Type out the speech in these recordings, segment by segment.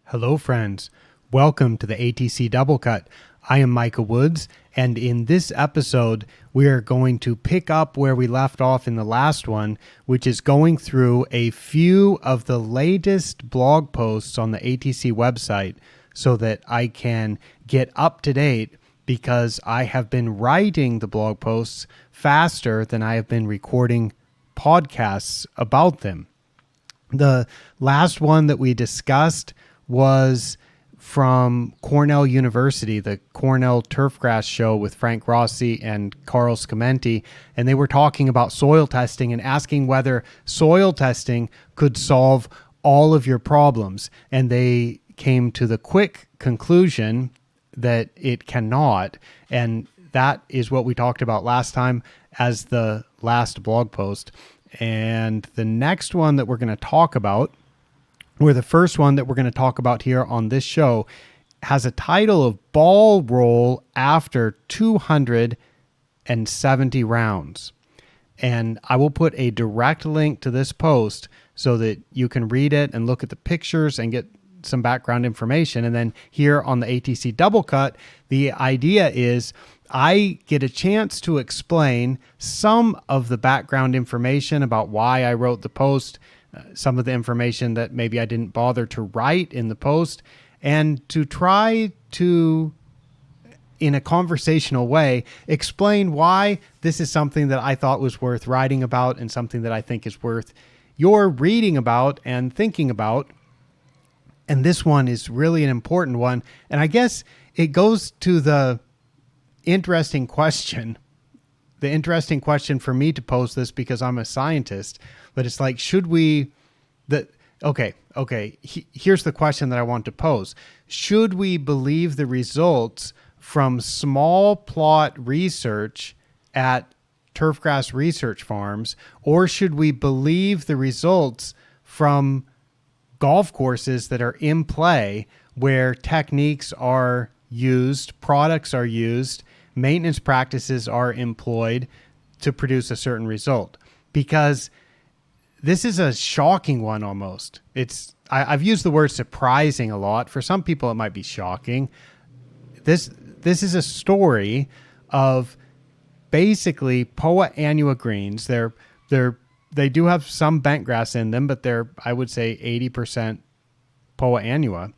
Hello, friends. Welcome to the ATC Double Cut. I am Micah Woods, and in this episode, we are going to pick up where we left off in the last one, which is going through a few of the latest blog posts on the ATC website so that I can get up to date, because I have been writing the blog posts faster than I have been recording podcasts about them. The last one that we discussed was from Cornell University, the Cornell Turfgrass Show with Frank Rossi and Carl Scamenti, and they were talking about soil testing and asking whether soil testing could solve all of your problems. And they came to the quick conclusion that it cannot, and that is what we talked about last time as the last blog post. And the next one that we're going to talk about, or the first one that we're going to talk about here on this show, has a title of Ball Roll After 270 Rounds. And I will put a direct link to this post so that you can read it and look at the pictures and get some background information. And then here on the ATC Double Cut, the idea is I get a chance to explain some of the background information about why I wrote the post, some of the information that maybe I didn't bother to write in the post, and to try to, in a conversational way, explain why this is something that I thought was worth writing about and something that I think is worth your reading about and thinking about. And this one is really an important one. And I guess it goes to the interesting question for me to pose this, because I'm a scientist, but it's like, should we, here's the question that I want to pose. Should we believe the results from small plot research at turfgrass research farms, or should we believe the results from golf courses that are in play where techniques are used, products are used, maintenance practices are employed to produce a certain result? Because this is a shocking one almost. I've used the word surprising a lot. For some people, it might be shocking. This is a story of basically Poa annua greens. They do have some bentgrass in them, but they're, I would say, 80% Poa annua.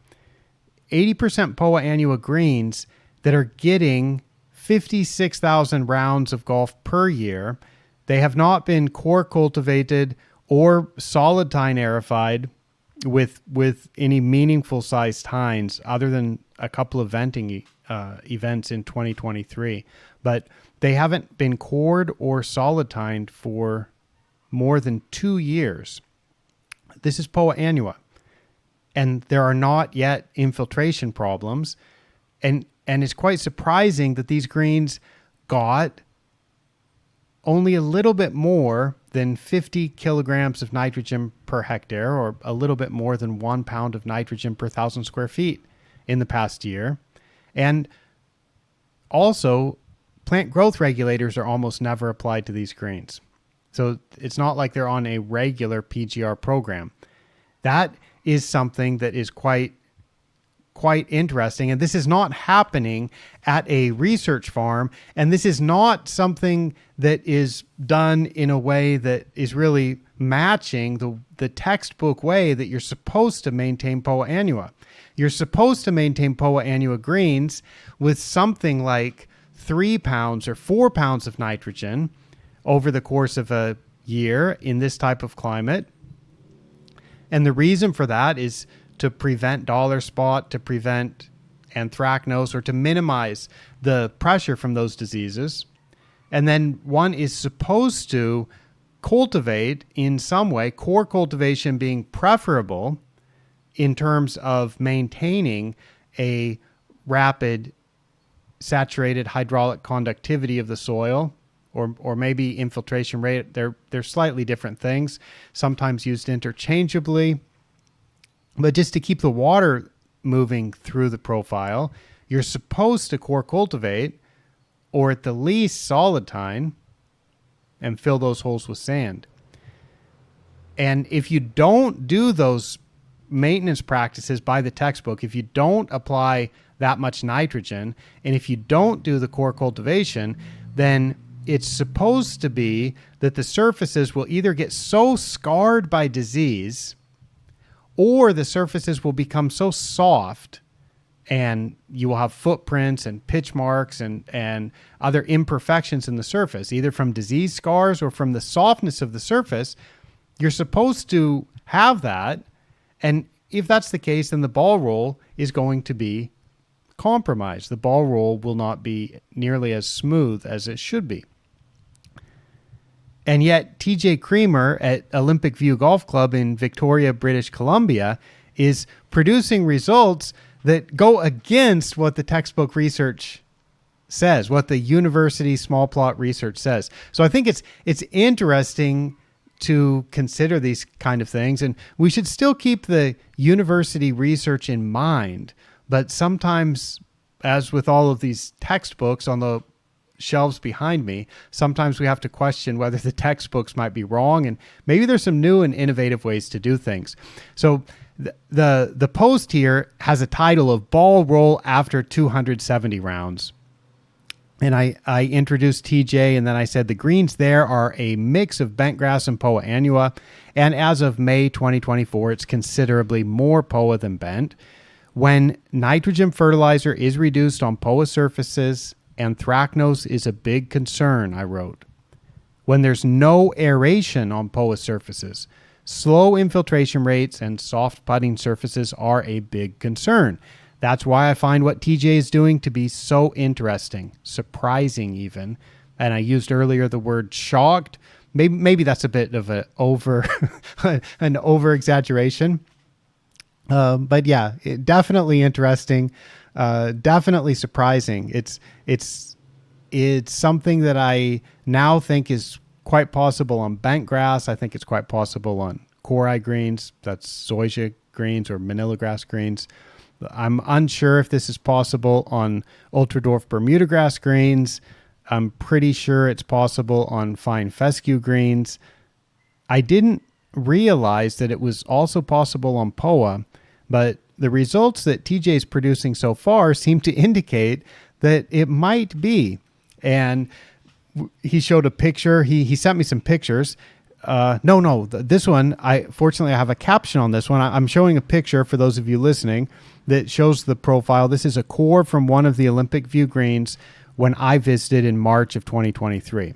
80% Poa annua greens that are getting 56,000 rounds of golf per year. They have not been core cultivated or solid tine aerified with any meaningful sized tines, other than a couple of venting events in 2023. But they haven't been cored or solid tined for more than 2 years. This is Poa annua, and there are not yet infiltration problems. And it's quite surprising that these greens got only a little bit more than 50 kilograms of nitrogen per hectare, or a little bit more than 1 pound of nitrogen per 1,000 square feet in the past year. And also, plant growth regulators are almost never applied to these greens. So it's not like they're on a regular PGR program. That is something that is quite interesting. And this is not happening at a research farm. And this is not something that is done in a way that is really matching the textbook way that you're supposed to maintain Poa annua. You're supposed to maintain Poa annua greens with something like 3 pounds or 4 pounds of nitrogen over the course of a year in this type of climate. And the reason for that is to prevent dollar spot, to prevent anthracnose, or to minimize the pressure from those diseases. And then one is supposed to cultivate in some way, core cultivation being preferable in terms of maintaining a rapid saturated hydraulic conductivity of the soil, or maybe infiltration rate. They're slightly different things, sometimes used interchangeably. But just to keep the water moving through the profile, you're supposed to core cultivate, or at the least solid tine, and fill those holes with sand. And if you don't do those maintenance practices by the textbook, if you don't apply that much nitrogen, and if you don't do the core cultivation, then it's supposed to be that the surfaces will either get so scarred by disease, or the surfaces will become so soft and you will have footprints and pitch marks and other imperfections in the surface, either from disease scars or from the softness of the surface. You're supposed to have that. And if that's the case, then the ball roll is going to be compromised. The ball roll will not be nearly as smooth as it should be. And yet TJ Creamer at Olympic View Golf Club in Victoria, British Columbia, is producing results that go against what the textbook research says, what the university small plot research says. So I think it's interesting to consider these kind of things, and we should still keep the university research in mind. But sometimes, as with all of these textbooks on the shelves behind me, sometimes we have to question whether the textbooks might be wrong, and maybe there's some new and innovative ways to do things. So the post here has a title of Ball Roll After 270 Rounds. And I introduced TJ, and then I said the greens there are a mix of bentgrass and Poa annua, and as of May 2024, it's considerably more Poa than bent. When nitrogen fertilizer is reduced on Poa surfaces, anthracnose is a big concern, I wrote. When there's no aeration on Poa surfaces, slow infiltration rates and soft putting surfaces are a big concern. That's why I find what TJ is doing to be so interesting, surprising even. And I used earlier the word shocked. Maybe that's a bit of an over exaggeration. But yeah, definitely interesting. Definitely surprising. It's something that I now think is quite possible on bentgrass. I think it's quite possible on core greens. That's zoysia greens or manila grass greens. I'm unsure if this is possible on ultra-dwarf Bermuda grass greens. I'm pretty sure it's possible on fine fescue greens. I didn't realize that it was also possible on Poa, but the results that TJ is producing so far seem to indicate that it might be. And he showed a picture. He sent me some pictures. This one, fortunately I have a caption on this one. I'm showing a picture for those of you listening that shows the profile. This is a core from one of the Olympic View greens when I visited in March of 2023.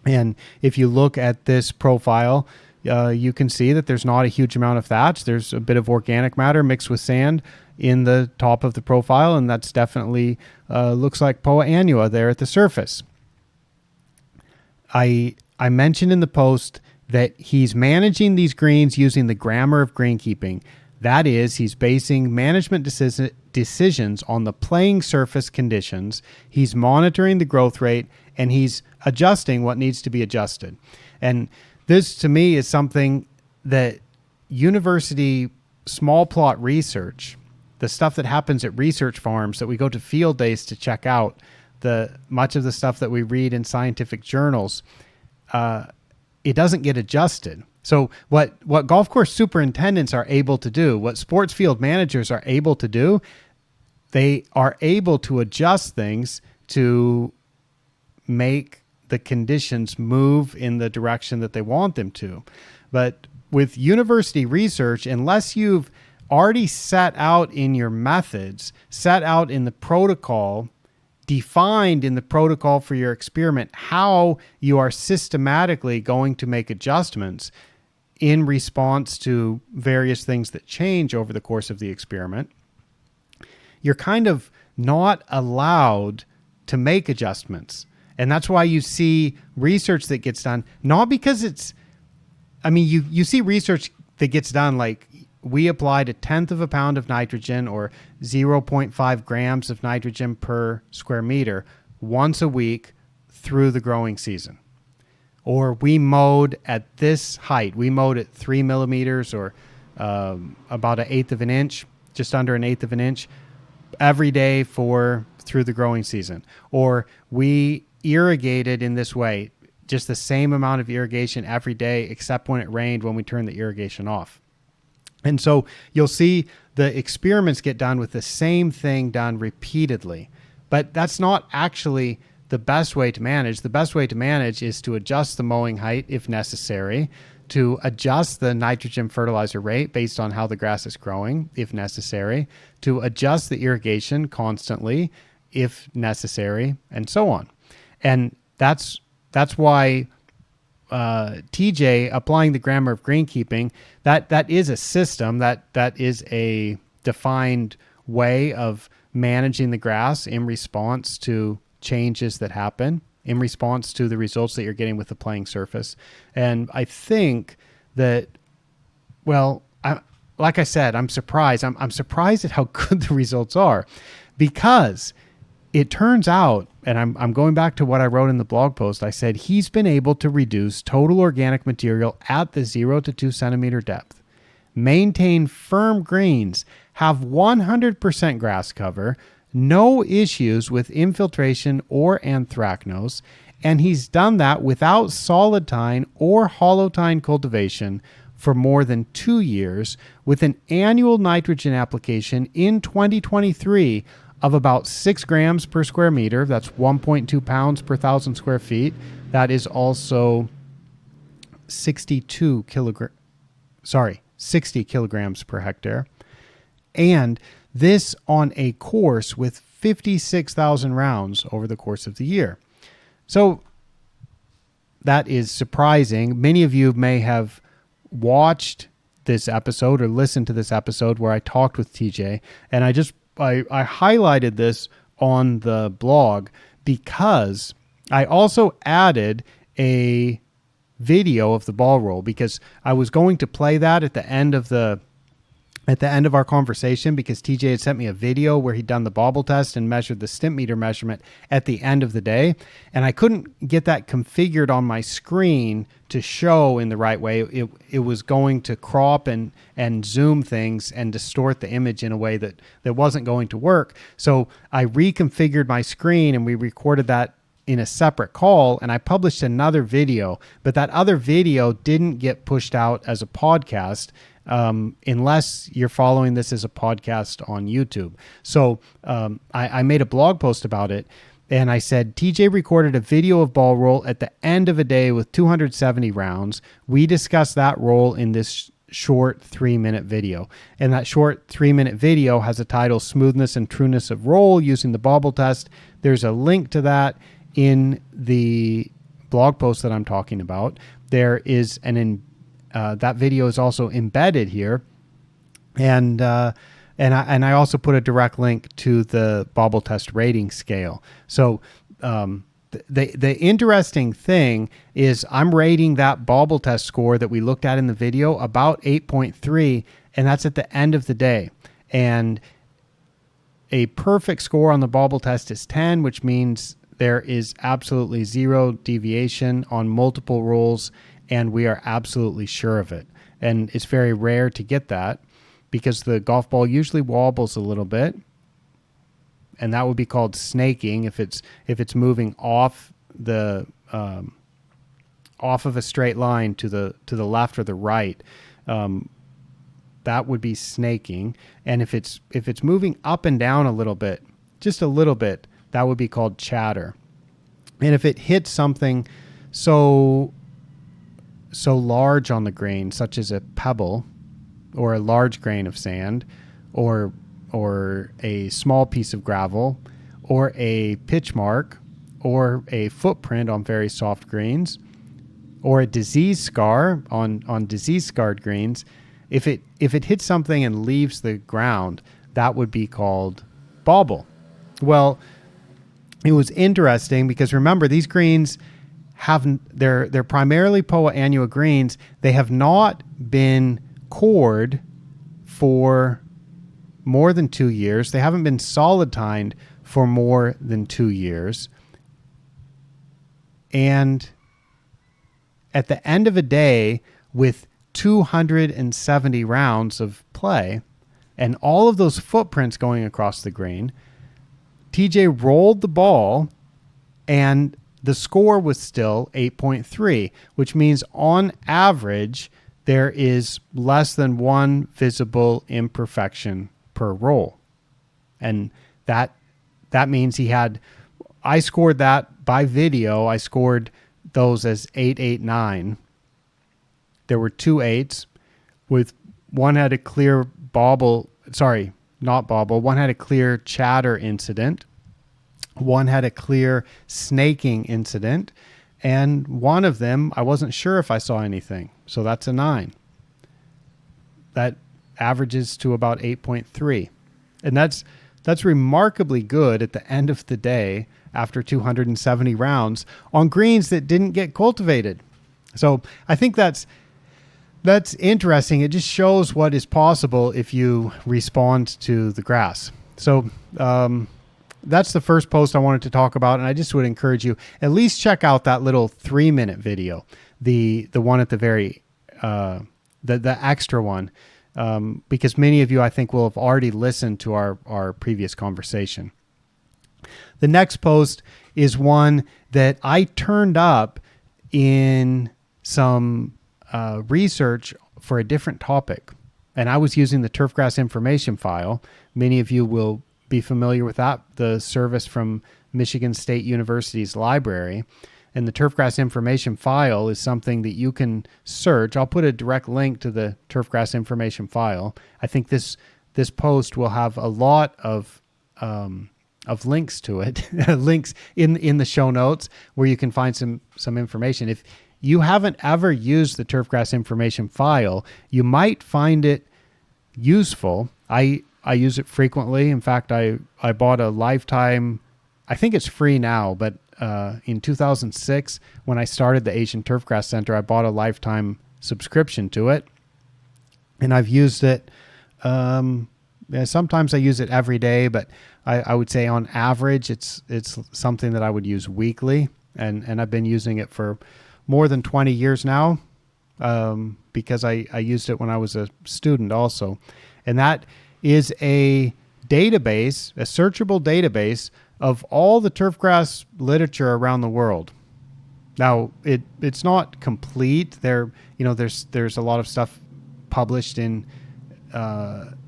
And if you look at this profile, you can see that there's not a huge amount of thatch. There's a bit of organic matter mixed with sand in the top of the profile, and that's definitely looks like Poa annua there at the surface. I mentioned in the post that he's managing these greens using the grammar of greenkeeping. That is, he's basing management decisions on the playing surface conditions. He's monitoring the growth rate, and he's adjusting what needs to be adjusted. And this, to me, is something that university small plot research, the stuff that happens at research farms that we go to field days to check out, much of the stuff that we read in scientific journals, it doesn't get adjusted. So what golf course superintendents are able to do, what sports field managers are able to do, they are able to adjust things to make the conditions move in the direction that they want them to. But with university research, unless you've already set out in your methods, set out in the protocol, defined in the protocol for your experiment, how you are systematically going to make adjustments in response to various things that change over the course of the experiment, you're kind of not allowed to make adjustments. And that's why you see research that gets done, not because you see research that gets done like we applied 1/10 of a pound of nitrogen or 0.5 grams of nitrogen per square meter once a week through the growing season. Or we mowed at this height. We mowed at 3 millimeters or about 1/8 of an inch, just under 1/8 of an inch every day through the growing season. Or we irrigated in this way, just the same amount of irrigation every day except when it rained, when we turned the irrigation off. And so you'll see the experiments get done with the same thing done repeatedly. But that's not actually the best way to manage. The best way to manage is to adjust the mowing height if necessary, to adjust the nitrogen fertilizer rate based on how the grass is growing if necessary, to adjust the irrigation constantly if necessary, and so on. And that's why TJ applying the grammar of greenkeeping, that is a system, that is a defined way of managing the grass in response to changes that happen, in response to the results that you're getting with the playing surface. And I think that, well, like I said, I'm surprised. I'm surprised at how good the results are, because it turns out, and I'm going back to what I wrote in the blog post, I said he's been able to reduce total organic material at the 0 to 2 centimeter depth, maintain firm greens, have 100% grass cover, no issues with infiltration or anthracnose, and he's done that without solid tine or hollow tine cultivation for more than 2 years, with an annual nitrogen application in 2023 of about 6 grams per square meter. That's 1.2 pounds per 1,000 square feet. That is also 60 kilograms per hectare. And this on a course with 56,000 rounds over the course of the year. So that is surprising. Many of you may have watched this episode or listened to this episode where I talked with TJ, and I highlighted this on the blog because I also added a video of the ball roll, because I was going to play that at the end of our conversation, because TJ had sent me a video where he'd done the bobble test and measured the stimp meter measurement at the end of the day. And I couldn't get that configured on my screen to show in the right way. It was going to crop and zoom things and distort the image in a way that wasn't going to work. So I reconfigured my screen and we recorded that in a separate call, and I published another video, but that other video didn't get pushed out as a podcast unless you're following this as a podcast on YouTube. So I made a blog post about it, and I said, TJ recorded a video of ball roll at the end of a day with 270 rounds. We discussed that roll in this short 3-minute video. And that short 3-minute video has a title, Smoothness and Trueness of Roll Using the Bobble Test. There's a link to that in the blog post that I'm talking about. There is that video is also embedded here, and I also put a direct link to the bobble test rating scale. So the interesting thing is I'm rating that bobble test score that we looked at in the video about 8.3, and that's at the end of the day. And a perfect score on the bobble test is 10, which means there is absolutely zero deviation on multiple rolls, and we are absolutely sure of it. And it's very rare to get that, because the golf ball usually wobbles a little bit, and that would be called snaking if it's moving off the off of a straight line to the left or the right. That would be snaking. And if it's moving up and down a little bit, just a little bit, that would be called chatter. And if it hits something so large on the green, such as a pebble or a large grain of sand or a small piece of gravel or a pitch mark or a footprint on very soft greens or a disease scar on disease scarred greens, if it hits something and leaves the ground, that would be called bobble. Well, it was interesting because, remember, these greens they're primarily Poa annua greens. They have not been cored for more than 2 years. They haven't been solid tined for more than 2 years. And at the end of a day with 270 rounds of play and all of those footprints going across the green, TJ rolled the ball and the score was still 8.3, which means on average, there is less than one visible imperfection per roll. And that means I scored that by video. I scored those as 8, 8, 9. There were 2 8s with one had a clear one had a clear chatter incident. One had a clear snaking incident. And one of them, I wasn't sure if I saw anything. So that's a 9. That averages to about 8.3. And that's remarkably good at the end of the day after 270 rounds on greens that didn't get cultivated. So I think that's interesting. It just shows what is possible if you respond to the grass. So that's the first post I wanted to talk about, and I just would encourage you at least check out that little 3-minute video, the one at the very the extra one, because many of you I think will have already listened to our previous conversation. The next post is one that I turned up in some research for a different topic, and I was using the turfgrass information file. Many of you will be familiar with that, the service from Michigan State University's library. And the turfgrass information file is something that you can search. I'll put a direct link to the turfgrass information file. I think this post will have a lot of links to it, links in the show notes where you can find some information. If you haven't ever used the turfgrass information file, you might find it useful. I use it frequently. In fact, I bought a lifetime, I think it's free now, but in 2006, when I started the Asian Turfgrass Center, I bought a lifetime subscription to it. And I've used it, sometimes I use it every day, but I would say on average, it's something that I would use weekly. And I've been using it for more than 20 years now, because I used it when I was a student also. And that is a database, a searchable database of all the turfgrass literature around the world. Now, it's not complete. There's a lot of stuff published in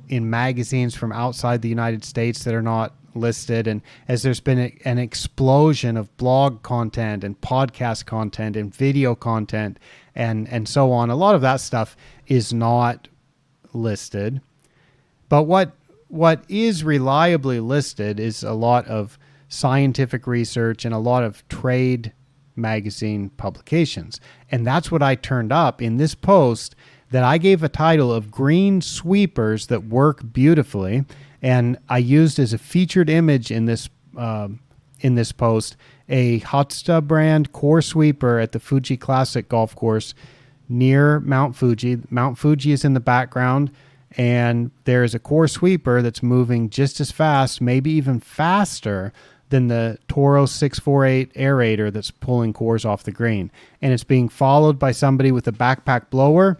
magazines from outside the United States that are not listed, and as there's been an explosion of blog content and podcast content and video content and so on, a lot of that stuff is not listed. But what is reliably listed is a lot of scientific research and a lot of trade magazine publications. And that's what I turned up in this post that I gave a title of Green Sweepers That Work Beautifully. And I used as a featured image in this post a Hatsuta brand core sweeper at the Fuji Classic golf course near Mount Fuji. Mount Fuji is in the background, and there is a core sweeper that's moving just as fast, maybe even faster than the Toro 648 aerator that's pulling cores off the green. And it's being followed by somebody with a backpack blower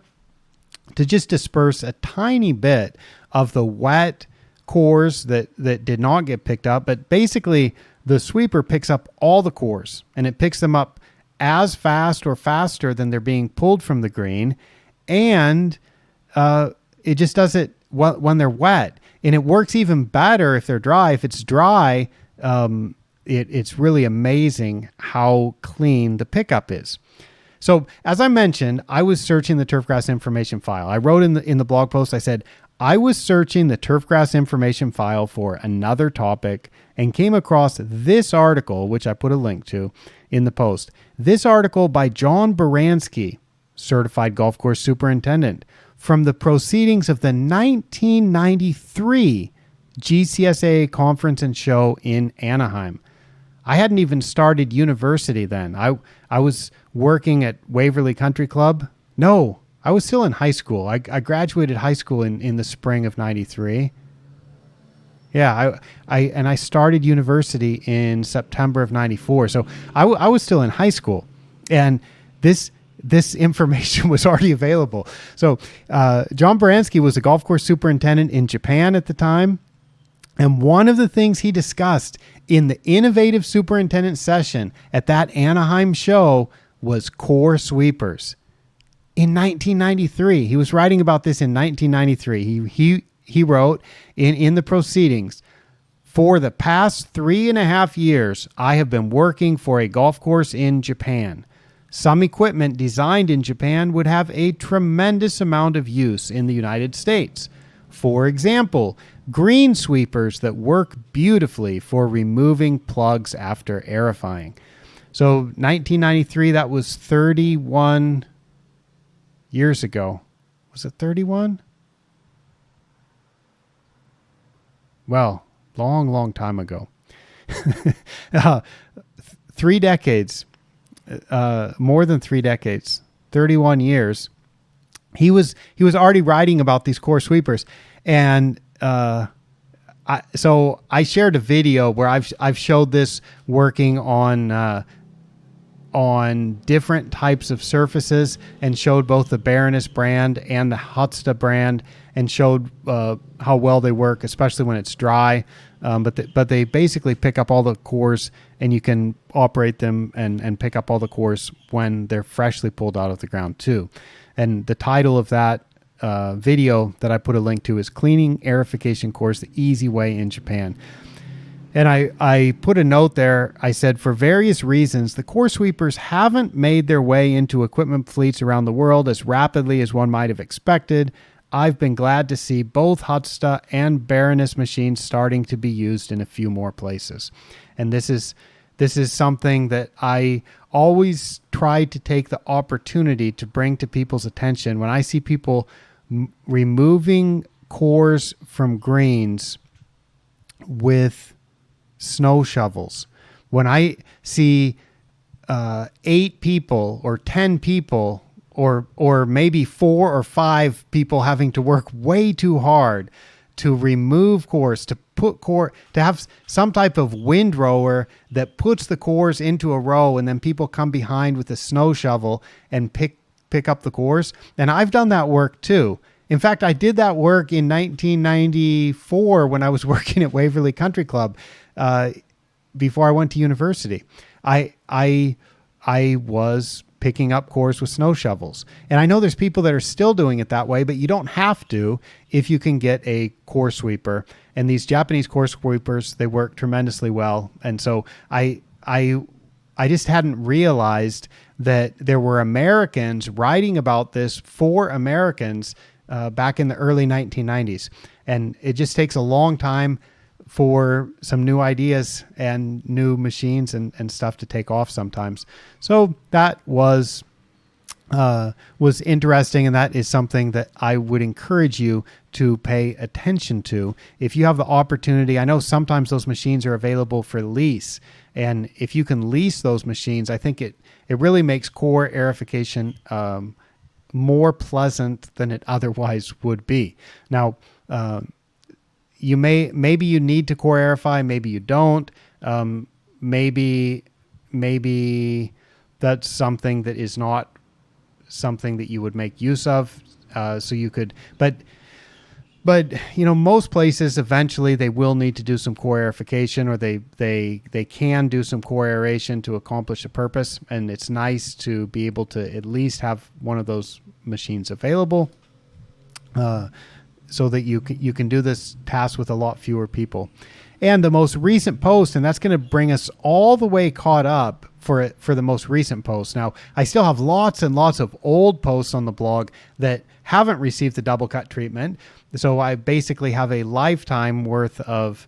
to just disperse a tiny bit of the wet cores that did not get picked up. But basically, the sweeper picks up all the cores, and it picks them up as fast or faster than they're being pulled from the green. And it just does it when they're wet. And it works even better if they're dry. If it's dry, it's really amazing how clean the pickup is. So as I mentioned, I was searching the turfgrass information file. I wrote in the blog post, I said, I was searching the turfgrass information file for another topic and came across this article, which I put a link to in the post. This article by John Baranski, certified golf course superintendent, from the proceedings of the 1993 GCSA conference and show in Anaheim. I hadn't even started university then. I was working at Waverly Country Club. No, I was still in high school. I graduated high school in the spring of 93. Yeah, I started university in September of 94. So I was still in high school, and this information was already available. So John Baranski was a golf course superintendent in Japan at the time. And one of the things he discussed in the innovative superintendent session at that Anaheim show was core sweepers. in 1993. He was writing about this in 1993. He wrote in the proceedings, "For the past 3.5 years, I have been working for a golf course in Japan. Some equipment designed in Japan would have a tremendous amount of use in the United States. For example, green sweepers that work beautifully for removing plugs after aerifying." So 1993, that was 31 years ago. Was it 31? Well, long time ago. 3 decades, more than 3 decades, 31 years. He was already writing about these core sweepers, and so I shared a video where I've showed this working on different types of surfaces, and showed both the Baroness brand and the Hotsta brand, and showed how well they work, especially when it's dry. But they basically pick up all the cores, and you can operate them and pick up all the cores when they're freshly pulled out of the ground too. And the title of that video that I put a link to is "Cleaning Aerification Cores the Easy Way in Japan." And I put a note there. I said, "For various reasons, the core sweepers haven't made their way into equipment fleets around the world as rapidly as one might have expected. I've been glad to see both Hotsta and Baroness machines starting to be used in a few more places." And this is something that I always try to take the opportunity to bring to people's attention. When I see people removing cores from greens with snow shovels, when I see 8 people or 10 people or maybe 4 or 5 people having to work way too hard to remove cores, to have some type of windrower that puts the cores into a row, and then people come behind with a snow shovel and pick up the cores. And I've done that work too. In fact, I did that work in 1994 when I was working at Waverly Country Club, before I went to university. I was picking up cores with snow shovels. And I know there's people that are still doing it that way, but you don't have to if you can get a core sweeper. And these Japanese core sweepers, they work tremendously well. And so I just hadn't realized that there were Americans writing about this for Americans back in the early 1990s. And it just takes a long time for some new ideas and new machines and stuff to take off sometimes. So that was interesting, and that is something that I would encourage you to pay attention to. If you have the opportunity, I know sometimes those machines are available for lease, and if you can lease those machines, I think it really makes core aerification more pleasant than it otherwise would be. Now, maybe you need to core aerify, maybe you don't. Maybe that's something that is not something that you would make use of. So you could, but most places eventually they will need to do some core aerification, or they can do some core aeration to accomplish a purpose. And it's nice to be able to at least have one of those machines available, so that you can do this task with a lot fewer people. And the most recent post, and that's going to bring us all the way caught up for the most recent post. Now, I still have lots and lots of old posts on the blog that haven't received the double cut treatment. So I basically have a lifetime worth of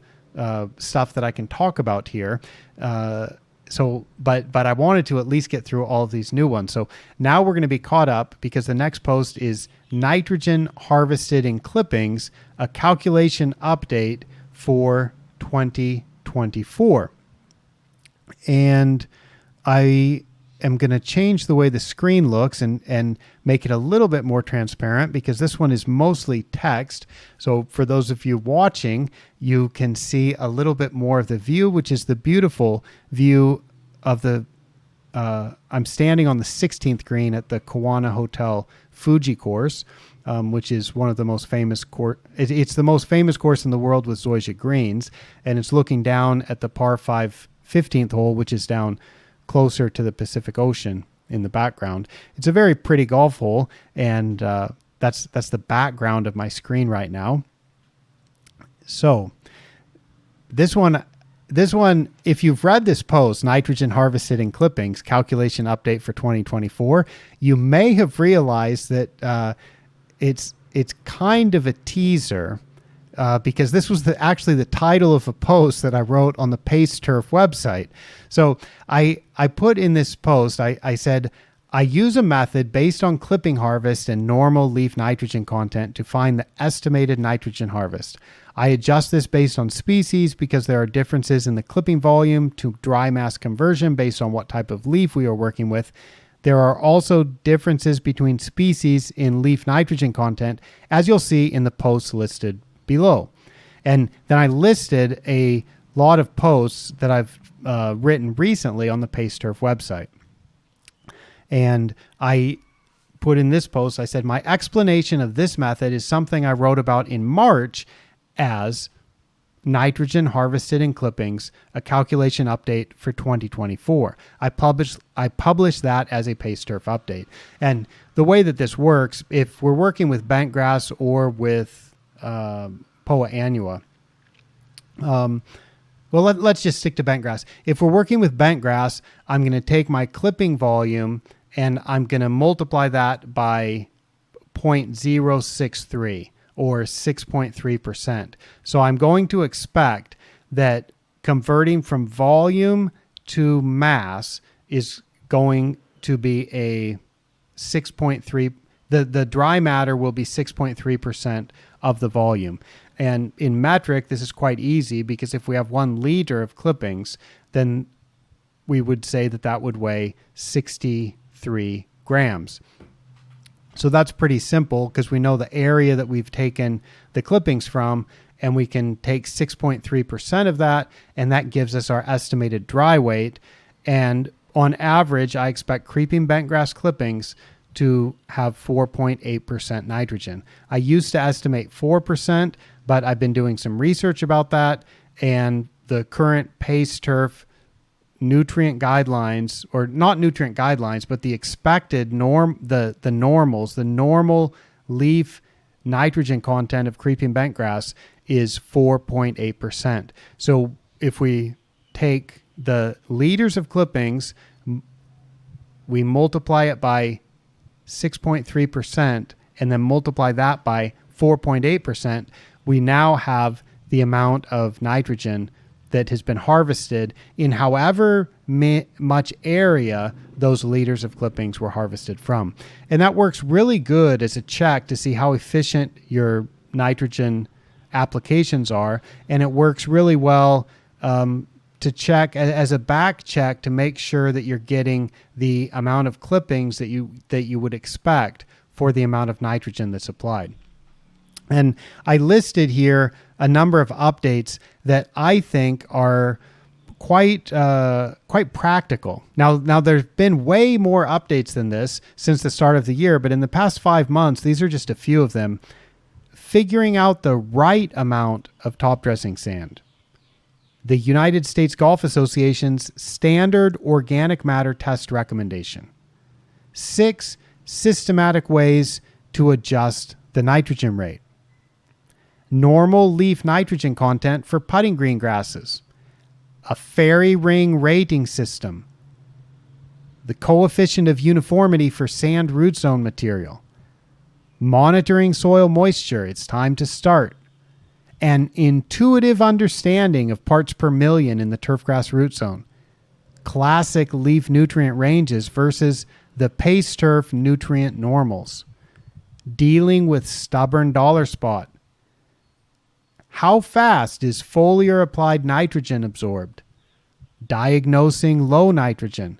stuff that I can talk about here. But I wanted to at least get through all of these new ones. So now we're going to be caught up, because the next post is nitrogen harvested in clippings, a calculation update for 2024. And I am going to change the way the screen looks and make it a little bit more transparent, because this one is mostly text. So for those of you watching, you can see a little bit more of the view, which is the beautiful view of the I'm standing on the 16th green at the Kawana Hotel Fuji course, which is one of the most famous it's the most famous course in the world with zoysia greens, and it's looking down at the par 5 15th hole, which is down closer to the Pacific Ocean. in the background. It's a very pretty golf hole, and that's the background of my screen right now. So this one, if you've read this post, nitrogen harvested in clippings, calculation update for 2024, you may have realized that it's kind of a teaser, because this was actually the title of a post that I wrote on the Pace Turf website. So I put in this post, I said, I use a method based on clipping harvest and normal leaf nitrogen content to find the estimated nitrogen harvest. I adjust this based on species because there are differences in the clipping volume to dry mass conversion based on what type of leaf we are working with. There are also differences between species in leaf nitrogen content, as you'll see in the posts listed below. And then I listed a lot of posts that I've written recently on the Pace Turf website. And I put in this post, I said, my explanation of this method is something I wrote about in March as nitrogen harvested in clippings, a calculation update for 2024. I published that as a Pace Turf update. And the way that this works, if we're working with bentgrass or with Poa annua, well, let's just stick to bentgrass. If we're working with bentgrass, I'm going to take my clipping volume and I'm going to multiply that by 0.063 or 6.3%. So I'm going to expect that converting from volume to mass is going to be a 6.3. The dry matter will be 6.3% of the volume. And in metric, this is quite easy because if we have 1 liter of clippings, then we would say that that would weigh 63 grams. So that's pretty simple because we know the area that we've taken the clippings from, and we can take 6.3% of that, and that gives us our estimated dry weight. And on average, I expect creeping bentgrass clippings to have 4.8% nitrogen. I used to estimate 4%, but I've been doing some research about that, and the current Pace Turf nutrient guidelines, or not nutrient guidelines, but the expected the normal leaf nitrogen content of creeping bentgrass is 4.8%. So if we take the liters of clippings, we multiply it by 6.3% and then multiply that by 4.8%, we now have the amount of nitrogen that has been harvested in however much area those liters of clippings were harvested from. And that works really good as a check to see how efficient your nitrogen applications are. And it works really well to check as a back check to make sure that you're getting the amount of clippings that you would expect for the amount of nitrogen that's applied. And I listed here a number of updates that I think are quite practical. Now there's been way more updates than this since the start of the year, but in the past 5 months, these are just a few of them. Figuring out the right amount of top dressing sand. The United States Golf Association's standard organic matter test recommendation. 6 systematic ways to adjust the nitrogen rate. Normal leaf nitrogen content for putting green grasses. A fairy ring rating system. The coefficient of uniformity for sand root zone material. Monitoring soil moisture. It's time to start. An intuitive understanding of parts per million in the turfgrass root zone. Classic leaf nutrient ranges versus the Pace Turf nutrient normals. Dealing with stubborn dollar spot. How fast is foliar applied nitrogen absorbed? Diagnosing low nitrogen.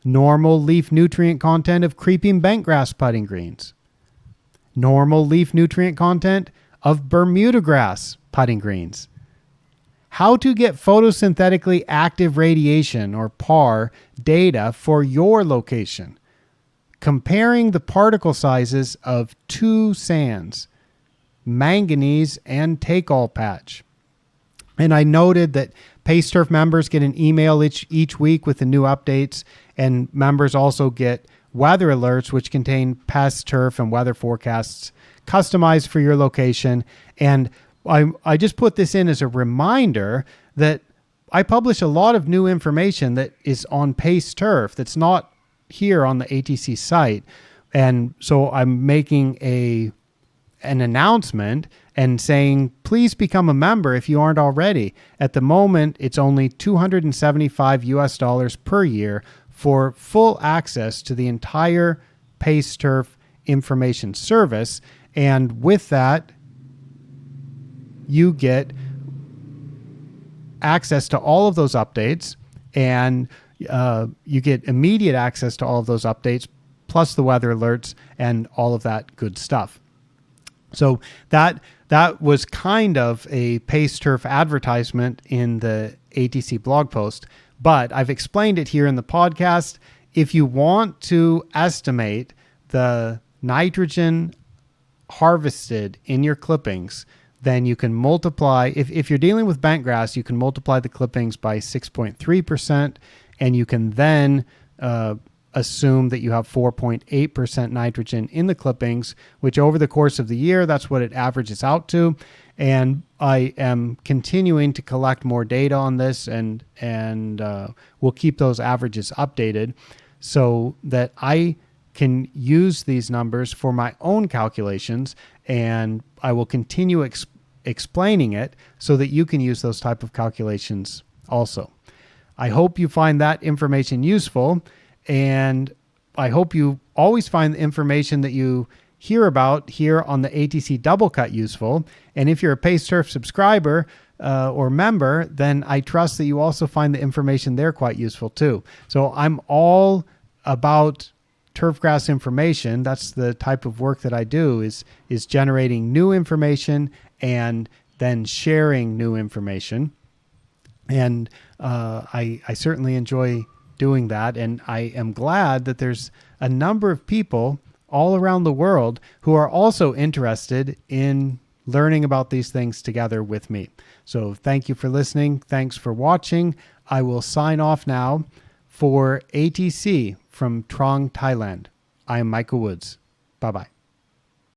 Normal leaf nutrient content of creeping bentgrass putting greens. Normal leaf nutrient content of Bermuda grass putting greens. How to get photosynthetically active radiation, or PAR, data for your location. Comparing the particle sizes of 2 sands, manganese and take-all patch. And I noted that Pace Turf members get an email each week with the new updates, And members also get weather alerts, which contain pest, turf, and weather forecasts customized for your location. And I just put this in as a reminder that I publish a lot of new information that is on Pace Turf that's not here on the ATC site. And so I'm making an announcement and saying, please become a member if you aren't already. At the moment, it's only $275 per year for full access to the entire Pace Turf information service. And with that, you get access to all of those updates, and you get immediate access to all of those updates, plus the weather alerts and all of that good stuff. So that was kind of a Pace Turf advertisement in the ATC blog post, but I've explained it here in the podcast. If you want to estimate the nitrogen harvested in your clippings, then you can multiply, if you're dealing with bentgrass, you can multiply the clippings by 6.3%, and you can then assume that you have 4.8% nitrogen in the clippings, which over the course of the year, that's what it averages out to. And I am continuing to collect more data on this, and we'll keep those averages updated so that I can use these numbers for my own calculations, and I will continue explaining it so that you can use those type of calculations also. I hope you find that information useful, and I hope you always find the information that you hear about here on the ATC Double Cut useful. And if you're a Pace Turf subscriber or member, then I trust that you also find the information there quite useful too. So I'm all about turfgrass information. That's the type of work that I do, is generating new information and then sharing new information. And I certainly enjoy doing that. And I am glad that there's a number of people all around the world who are also interested in learning about these things together with me. So thank you for listening. Thanks for watching. I will sign off now for ATC from Trong, Thailand. I am Michael Woods. Bye-bye.